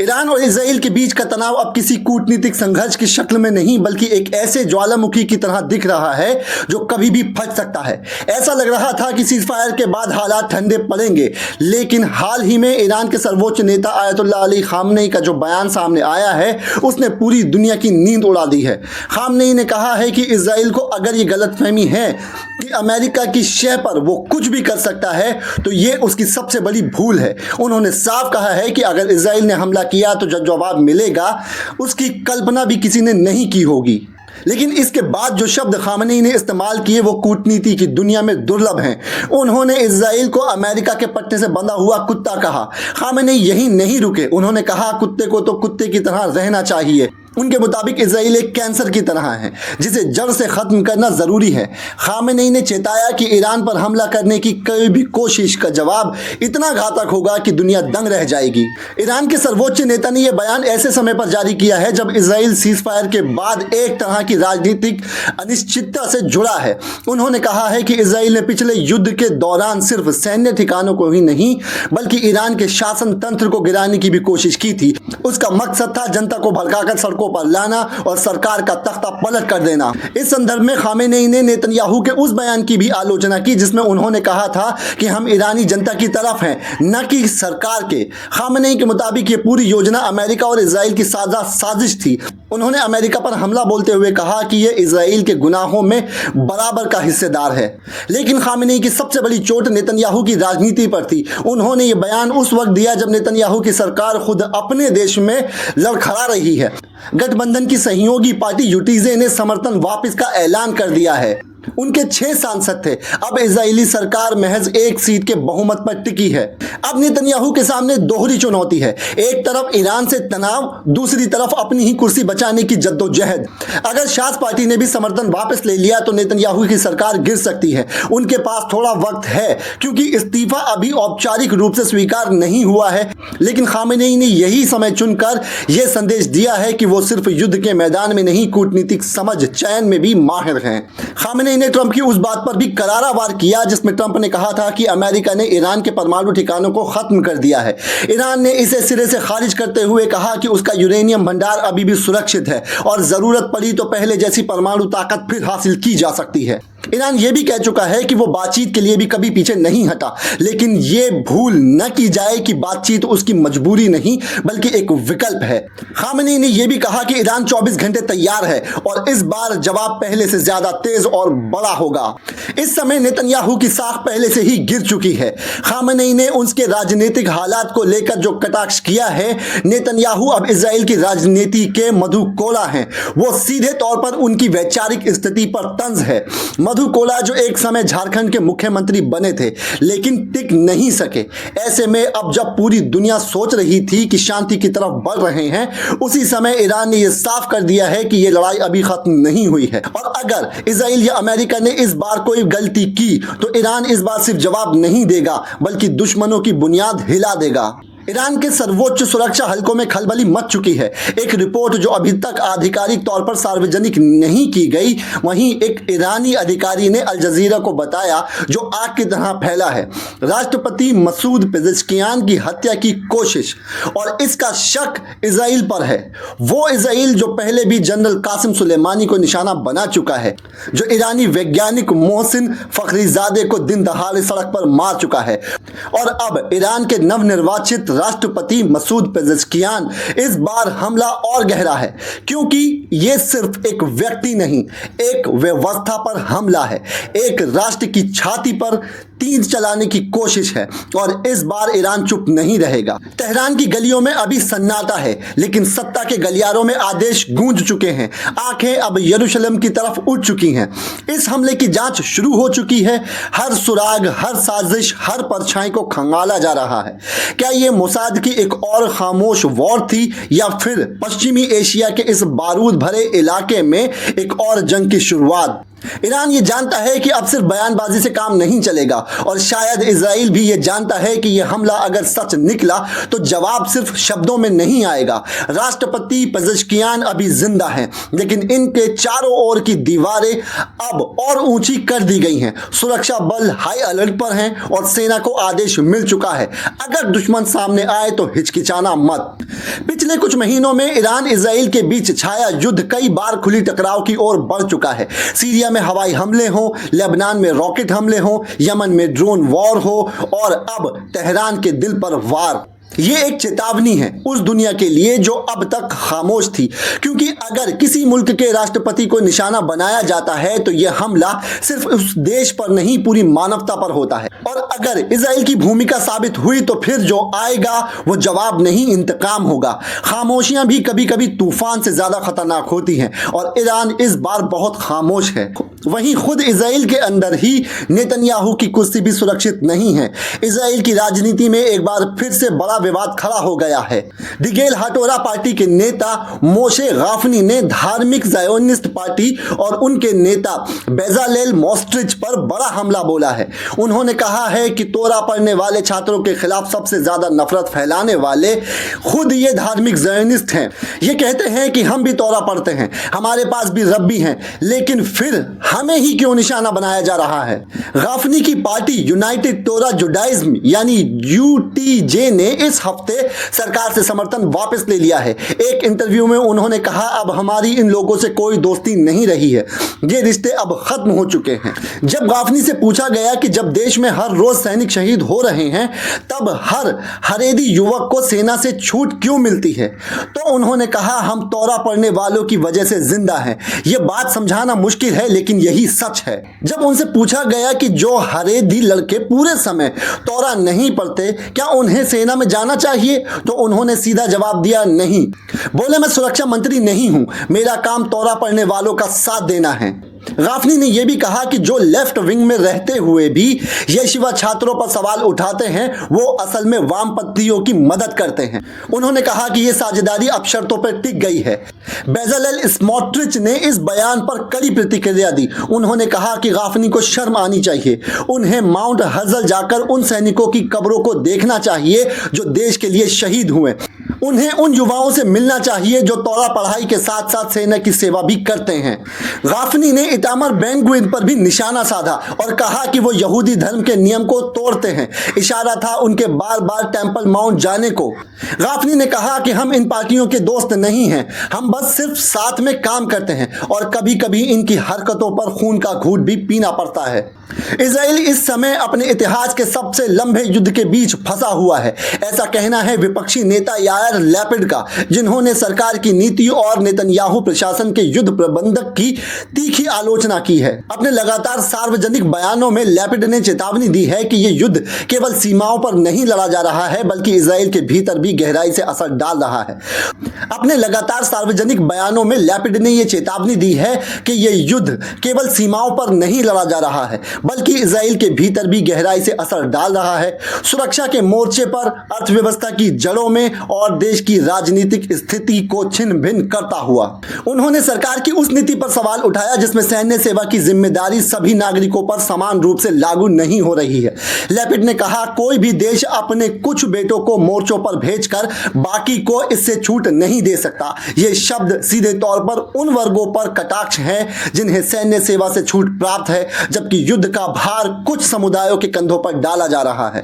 Iran और Israel के बीच का तनाव अब किसी कूटनीतिक संघर्ष की शक्ल में नहीं बल्कि एक ऐसे ज्वालामुखी की तरह दिख रहा है जो कभी भी फट सकता है। ऐसा लग रहा था कि सीज़फायर के बाद हालात ठंडे पड़ेंगे, लेकिन हाल ही में ईरान के सर्वोच्च नेता आयतुल्लाह अली खामनेई का जो बयान सामने आया है उसने पूरी दुनिया की नींद उड़ा दी है। खामनेई ने कहा है कि इजराइल को अगर ये गलतफहमी है कि अमेरिका की शह पर वो कुछ भी कर सकता है तो ये उसकी सबसे बड़ी भूल है। उन्होंने साफ कहा है कि अगर इजराइल ने हमला किया तो जो जवाब मिलेगा उसकी कल्पना भी किसी ने नहीं की होगी। लेकिन इसके बाद जो शब्द खामनेई ने इस्तेमाल किए वो कूटनीति की दुनिया में दुर्लभ हैं। उन्होंने इजराइल को अमेरिका के पट्टे से बंधा हुआ कुत्ता कहा। खामनेई यही नहीं रुके, उन्होंने कहा कुत्ते को तो कुत्ते की तरह रहना चाहिए। उनके मुताबिक इजराइल एक कैंसर की तरह है जिसे जड़ से खत्म करना जरूरी है। खामनेई ने चेताया कि ईरान पर हमला करने की कोई भी कोशिश का जवाब इतना घातक होगा कि दुनिया दंग रह जाएगी। ईरान के सर्वोच्च नेता ने यह बयान ऐसे समय पर जारी किया है जब इजराइल सीज़फायर के बाद एक तरह की राजनीतिक अनिश्चितता से जुड़ा है। उन्होंने कहा है कि इजराइल ने पिछले युद्ध के दौरान सिर्फ सैन्य ठिकानों को ही नहीं बल्कि ईरान के शासन तंत्र को गिराने की भी कोशिश की थी। उसका मकसद था जनता को भड़काकर सड़कों पर लाना और सरकार का तख्ता पलट कर देना। इस संदर्भ में खामेनेई ने नेतन्याहू के उस बयान की भी आलोचना की जिसमें उन्होंने कहा था कि हम ईरानी जनता की तरफ हैं, न कि सरकार के। खामेनेई के मुताबिक ये पूरी योजना अमेरिका और इजराइल की साझा साजिश थी। उन्होंने अमेरिका पर हमला बोलते हुए कहा कि यह इजराइल के गुनाहों में बराबर का हिस्सेदार है। लेकिन खामेनेई की सबसे बड़ी चोट नेतन्याहू की राजनीति पर थी। उन्होंने ये बयान उस वक्त दिया जब नेतन्याहू की सरकार खुद अपने देश में लड़खड़ा रही है। गठबंधन की सहयोगी पार्टी यूटीजे ने समर्थन वापस का ऐलान कर दिया है। उनके 6 सांसद थे। अब इजरायली सरकार महज 1 सीट के बहुमत पर टिकी है। अब नेतन्याहू के सामने दोहरी चुनौती है, एक तरफ ईरान से तनाव, दूसरी तरफ अपनी ही कुर्सी बचाने की जद्दोजहद। अगर शास पार्टी ने भी समर्थन वापस ले लिया तो नेतन्याहू की सरकार गिर सकती है। उनके पास थोड़ा वक्त है क्योंकि इस्तीफा अभी औपचारिक रूप से स्वीकार नहीं हुआ है, लेकिन खामेनेई ने यही समय चुनकर यह संदेश दिया है कि वो सिर्फ युद्ध के मैदान में नहीं कूटनीतिक समझ चयन में भी माहिर हैं। खामेनेई ने ट्रंप की उस बात पर भी करारा वार किया जिसमें ट्रंप ने कहा था कि अमेरिका ने ईरान के परमाणु ठिकानों को खत्म कर दिया है। ईरान ने इसे सिरे से खारिज करते हुए कहा कि उसका यूरेनियम भंडार अभी भी सुरक्षित है और जरूरत पड़ी तो पहले जैसी परमाणु ताकत फिर हासिल की जा सकती है। ईरान यह भी कह चुका है कि वो बातचीत के लिए भी कभी पीछे नहीं हटा, लेकिन ये भूल न की जाए कि बातचीत उसकी मजबूरी नहीं बल्कि एक विकल्प है। खामेनेई ने यह भी कहा कि ईरान 24 घंटे तैयार है और इस बार जवाब पहले से ज्यादा तेज और बड़ा होगा। इस समय नेतन्याहू की साख पहले से ही गिर चुकी है। खामेनेई ने उसके राजनीतिक हालात को लेकर जो कटाक्ष किया है, नेतन्याहू अब इजराइल की राजनीति के मधुकोला हैं। वो सीधे तौर पर उनकी वैचारिक स्थिति पर तंज है। मधुकोला जो एक समय झारखंड के मुख्यमंत्री बने थे लेकिन टिक नहीं सके। ऐसे में अब जब पूरी दुनिया सोच रही थी कि शांति की तरफ बढ़ रहे हैं, उसी समय ईरान ने यह साफ कर दिया है कि यह लड़ाई अभी खत्म नहीं हुई है और अगर इजराइल या अमेरिका ने इस बार कोई गलती की तो ईरान इस बार सिर्फ जवाब नहीं देगा बल्कि दुश्मनों की बुनियाद हिला देगा। ईरान के सर्वोच्च सुरक्षा हलकों में खलबली मच चुकी है। एक रिपोर्ट जो अभी तक आधिकारिक तौर पर सार्वजनिक नहीं की गई, वहीं एक ईरानी अधिकारी ने अल जजीरा को बताया जो आग की तरह फैला है। राष्ट्रपति मसूद पेजेश्कियान की हत्या की कोशिश और इसका शक इजराइल पर है। वो इजराइल जो पहले भी जनरल कासिम सुलेमानी को निशाना बना चुका है, जो ईरानी वैज्ञानिक मोहसिन फखरीजादे को दिन दहाड़े सड़क पर मार चुका है और अब ईरान के नवनिर्वाचित राष्ट्रपति मसूद पेजेश्कियान। इस बार हमला और गहरा है क्योंकि यह सिर्फ एक व्यक्ति नहीं, एक व्यवस्था पर हमला है। एक राष्ट्र की छाती पर तीर चलाने की कोशिश है और इस बार ईरान चुप नहीं रहेगा। तेहरान की गलियों में अभी सन्नाटा है लेकिन सत्ता के गलियारों में आदेश गूंज चुके हैं। आंखें अब यरूशलेम की तरफ उठ चुकी हैं। इस हमले की जांच शुरू हो चुकी है। हर सुराग, हर साजिश, हर परछाई को खंगाला जा रहा है। क्या यह मोसाद की एक और खामोश वॉर थी या फिर पश्चिमी एशिया के इस बारूद भरे इलाके में एक और जंग की शुरुआत? ईरान ये जानता है कि अब सिर्फ बयानबाजी से काम नहीं चलेगा और शायद इजराइल भी ये जानता है कि यह हमला अगर सच निकला तो जवाब सिर्फ शब्दों में नहीं आएगा। राष्ट्रपति पेजेश्कियान अभी जिंदा हैं, लेकिन इनके चारों ओर की दीवारें अब और ऊंची कर दी गई हैं। सुरक्षा बल हाई अलर्ट पर हैं और सेना को आदेश मिल चुका है, अगर दुश्मन सामने आए तो हिचकिचाना मत। पिछले कुछ महीनों में ईरान इजराइल के बीच छाया युद्ध कई बार खुली टकराव की ओर बढ़ चुका है। सीरिया में हवाई हमले हों, लेबनान में रॉकेट हमले हों, यमन में ड्रोन वॉर हो और अब तेहरान के दिल पर वार। ये एक चेतावनी है उस दुनिया के लिए जो अब तक खामोश थी, क्योंकि अगर किसी मुल्क के राष्ट्रपति को निशाना बनाया जाता है तो यह हमला सिर्फ उस देश पर नहीं पूरी मानवता पर होता है। और अगर इजराइल की भूमिका साबित हुई तो फिर जो आएगा वो जवाब नहीं, इंतकाम होगा। खामोशियां भी कभी कभी तूफान से ज्यादा खतरनाक होती हैं और ईरान इस बार बहुत खामोश है। वहीं खुद इजराइल के अंदर ही नेतन्याहू की कुर्सी भी सुरक्षित नहीं है। इजराइल की राजनीति में एक बार फिर से बड़ा विवाद खड़ा हो गया है। दिगेल हटोरा पार्टी के नेता मोशे गाफनी ने धार्मिक ज़ायोनिस्ट पार्टी और उनके नेता बेजालेल मोस्ट्रिच पर बड़ा हमला बोला है। उन्होंने कहा है कि तोरा पढ़ने वाले छात्रों के खिलाफ सबसे ज्यादा नफरत फैलाने वाले खुद ये धार्मिक ज़ायोनिस्ट हैं। ये कहते हैं कि हम भी तोरा पढ़ते हैं, हमारे पास भी रब भी हैं, लेकिन फिर हमें ही क्यों निशाना बनाया जा रहा है। गाफनी की पार्टी यूनाइटेड तोरा जुडाइज्म यानी यूटीजे ने इस हफ्ते सरकार से समर्थन वापस ले लिया है। एक इंटरव्यू में उन्होंने कहा, अब हमारी इन लोगों से कोई दोस्ती नहीं रही है, ये रिश्ते अब खत्म हो चुके हैं। जब गाफनी से पूछा गया कि जब देश में हर रोज सैनिक शहीद हो रहे हैं तब हर हरेदी युवक को सेना से छूट क्यों मिलती है, तो उन्होंने कहा, हम तोरा पढ़ने वालों की वजह से जिंदा हैं। यह बात समझाना मुश्किल है लेकिन यही सच है। जब उनसे पूछा गया कि जो हरेदी लड़के पूरे समय तोरा नहीं पढ़ते क्या उन्हें सेना में जाना चाहिए, तो उन्होंने सीधा जवाब दिया, नहीं। बोले, मैं सुरक्षा मंत्री नहीं हूं, मेरा काम तोरा पढ़ने वालों का साथ देना है। गाफनी ने यह भी कहा कि जो लेफ्ट विंग में रहते हुए भी यशीवा छात्रों पर सवाल उठाते हैं वो असल में वामपंथियों की मदद करते हैं। उन्होंने कहा कि यह साझेदारी अब शर्तों पर टिक गई है। बेजालेल स्मोट्रिच ने इस बयान पर कड़ी प्रतिक्रिया दी। उन्होंने कहा कि गाफनी को शर्म आनी चाहिए, उन्हें माउंट हर्जल जाकर उन सैनिकों की कब्रों को देखना चाहिए जो देश के लिए शहीद हुए। उन्हें उन युवाओं से मिलना चाहिए जो तोरा पढ़ाई के साथ साथ सेना की सेवा भी करते हैं। गाफनी ने इतामर बेन-गुविन पर भी निशाना साधा और कहा कि वो यहूदी धर्म के नियम को तोड़ते हैं। इशारा था उनके बार बार टेंपल माउंट जाने को। गाफनी ने कहा कि हम इन पार्टियों के दोस्त नहीं हैं, हम बस सिर्फ साथ में काम करते हैं और कभी कभी इनकी हरकतों पर खून का घूंट भी पीना पड़ता है। इजराइल इस समय अपने इतिहास के सबसे लंबे युद्ध के बीच फंसा हुआ है, ऐसा कहना है विपक्षी नेता यायर लैपिड का, जिन्होंने सरकार की नीति और नेतन्याहू प्रशासन के युद्ध प्रबंधक की तीखी आलोचना की है। अपने लगातार सार्वजनिक बयानों में लैपिड ने चेतावनी दी है कि यह युद्ध केवल सीमाओं पर नहीं लड़ा जा रहा है बल्कि इजराइल के भीतर भी गहराई से असर डाल रहा है। अपने लगातार सार्वजनिक बयानों में लैपिड ने यह चेतावनी दी है कि यह युद्ध केवल सीमाओं पर नहीं लड़ा जा रहा है बल्कि इजराइल के भीतर भी गहराई से असर डाल रहा है, सुरक्षा के मोर्चे पर, अर्थव्यवस्था की जड़ों में और देश की राजनीतिक स्थिति को छिन्न भिन्न करता हुआ। उन्होंने सरकार की उस नीति पर सवाल उठाया जिसमें सैन्य सेवा की जिम्मेदारी सभी नागरिकों पर समान रूप से लागू नहीं हो रही है। लैपिड ने कहा, कोई भी देश अपने कुछ बेटों को मोर्चों पर भेजकर बाकी को इससे छूट नहीं दे सकता। ये शब्द सीधे तौर पर उन वर्गों पर कटाक्ष है जिन्हें सैन्य सेवा से छूट प्राप्त है, जबकि युद्ध का भार कुछ समुदायों के कंधों पर डाला जा रहा है।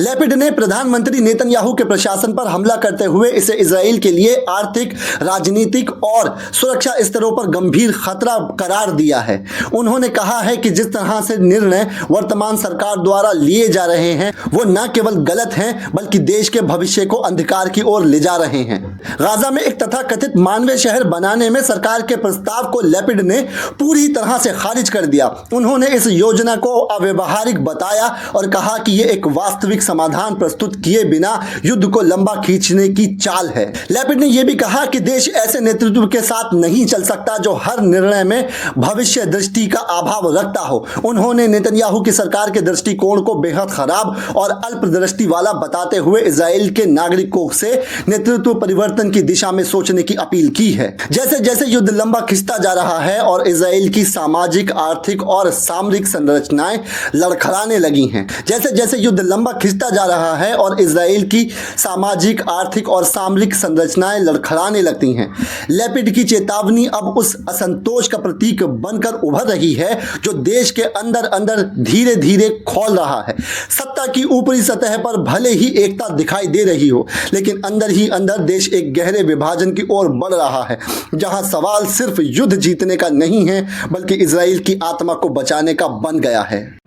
लैपिड ने प्रधानमंत्री नेतन्याहू के प्रशासन पर हमला करते हुए इसे इजराइल के लिए आर्थिक, राजनीतिक और सुरक्षा स्तरों पर गंभीर खतरा करार दिया है। उन्होंने कहा है कि जिस तरह से निर्णय वर्तमान सरकार द्वारा लिए जा रहे हैं वो न केवल गलत हैं बल्कि देश के भविष्य को अंधकार की ओर ले जा रहे हैं। गाजा में एक तथाकथित मानवीय शहर बनाने में सरकार के प्रस्ताव को लैपिड ने पूरी तरह से खारिज कर दिया। उन्होंने इस योजना योजना को अव्यवहारिक बताया और कहा कि यह एक वास्तविक समाधान प्रस्तुत किए बिना युद्ध को लंबा खींचने की चाल है। लैपिड ने यह भी कहा कि देश ऐसे नेतृत्व के साथ नहीं चल सकता जो हर निर्णय में भविष्य दृष्टि का अभाव रखता हो। उन्होंने नेतन्याहू की सरकार के दृष्टिकोण को बेहद खराब और अल्पदृष्टि वाला बताते हुए इजराइल के नागरिकों से नेतृत्व परिवर्तन की दिशा में सोचने की अपील की है। जैसे जैसे युद्ध लंबा खिंचता जा रहा है और इजराइल की सामाजिक, आर्थिक और सामरिक संरचनाएं लड़खड़ाने लगी हैं, जैसे जैसे युद्ध लंबा खिंचता जा रहा है और इजराइल की सामाजिक, आर्थिक और सामरिक संरचनाएं लड़खड़ाने लगती हैं, लैपिड की चेतावनी अब उस असंतोष का प्रतीक बनकर उभर रही है जो देश के अंदर अंदर धीरे धीरे खौल रहा है। सत्ता की ऊपरी सतह पर भले ही एकता दिखाई दे रही हो, लेकिन अंदर ही अंदर देश एक गहरे विभाजन की ओर बढ़ रहा है, जहां सवाल सिर्फ युद्ध जीतने का नहीं है बल्कि इजराइल की आत्मा को बचाने का बन गया है।